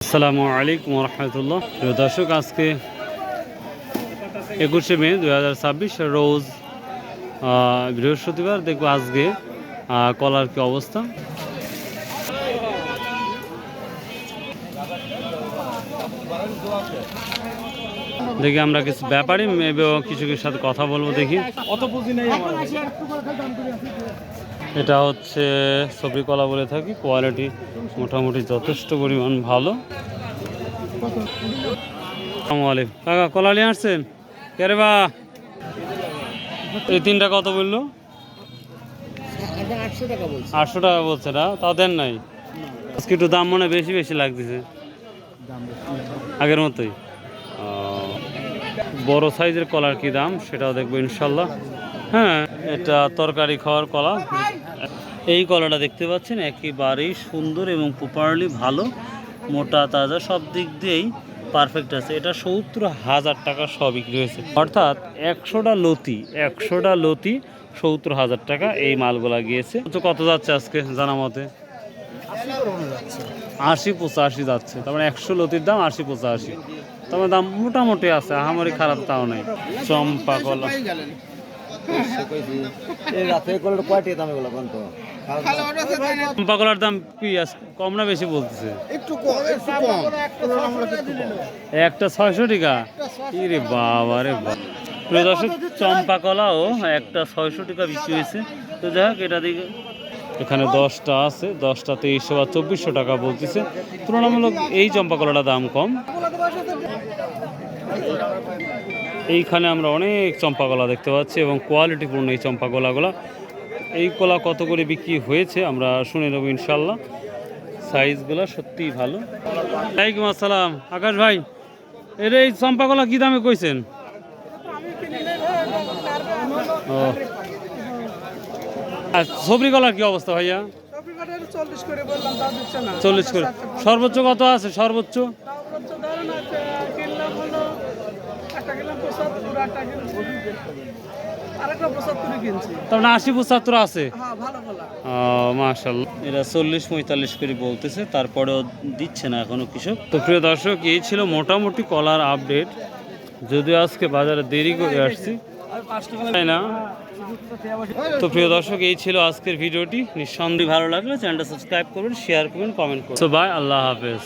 আসসালামু আলাইকুম রহমতুল্লাহ। প্রিয় দর্শক, আজকে 21শে মে 2026 রোজ বৃহস্পতিবার। দেখবো আজকে কলার কি অবস্থা। দেখি আমরা কিছু ব্যাপারী এবং কিছু সাথে কথা বলবো। দেখি এটা হচ্ছে সবরি কলা বলে থাকি। কোয়ালিটি মোটামুটি যথেষ্ট পরিমাণ ভালো। আসসালামু আলাইকুম কাকা, কলা নিয়ে আসছেন কে বা? এই তিনটা কত বললো? 800 টাকা বলছে না? তাও দেন নাই আজকে? একটু দাম মনে বেশি বেশি লাগতেছে আগের মতোই। বড় সাইজের কলার কি দাম সেটাও দেখবো ইনশাল্লাহ। হ্যাঁ, এটা তরকারি খাওয়ার কলা। এই কলাটা দেখতে পাচ্ছেন একেবারেই সুন্দর এবং প্রপারলি ভালো, মোটা তাজা, সব দিক দিয়েই পারফেক্ট আছে। এটা 70,000 টাকা সব বিক্রি হয়েছে, অর্থাৎ 100টা লতি 70,000 টাকা এই মালগুলা গিয়েছে। তো কত যাচ্ছে আজকে জানা মতে? 80-85 যাচ্ছে। তার মানে 100 লতির দাম 80-85। তবে দাম মোটামুটি আছে, আহামরি খারাপ তাও নাই। চম্পা কলা চম্পা কলার দাম কি কম না বেশি বলতেছে? একটা 600 টাকা। রে বাবা রে বাবা। প্রিয় দর্শক, চম্পা কলাও একটা 600 টাকা বিক্রি হয়েছে। তো যাই হোক, এটা দিকে এখানে 10টা আছে, 10টা 2300 বা 2400 টাকা বলতেছে। তুলনামূলক এই চম্পা কলাটার দাম কম। এইখানে আমরা অনেক চম্পা কলা দেখতে পাচ্ছি এবং কোয়ালিটিপূর্ণ এই চম্পা কলাগুলা। এই কলা কত করে বিক্রি হয়েছে আমরা শুনে নেব ইনশাল্লাহ। সাইজগুলো সত্যিই ভালো। ওয়ালাইকুম আসসালাম আকাশ ভাই, এর এই চম্পা কলা কী দামে কইছেন? ও, আর সবরি কলার কি অবস্থা ভাইয়া? 40 করে। সর্বোচ্চ কত আছে? সর্বোচ্চ তার মানে 80-75 আছে। মাশাআল্লাহ। এরা 40-45 করে বলতেছে, তারপরেও দিচ্ছে না এখনো কৃষক। তো প্রিয় দর্শক, এই ছিল মোটামুটি কলার আপডেট। যদিও আজকে বাজারে দেরি করে আসছি, তাই না? তো প্রিয় দর্শক, এই ছিল আজকের ভিডিওটি। নিঃসন্দেহে ভালো লাগলে চ্যানেলটা সাবস্ক্রাইব করবেন, শেয়ার করবেন, কমেন্ট করবেন। তো বাই, আল্লাহ হাফেজ।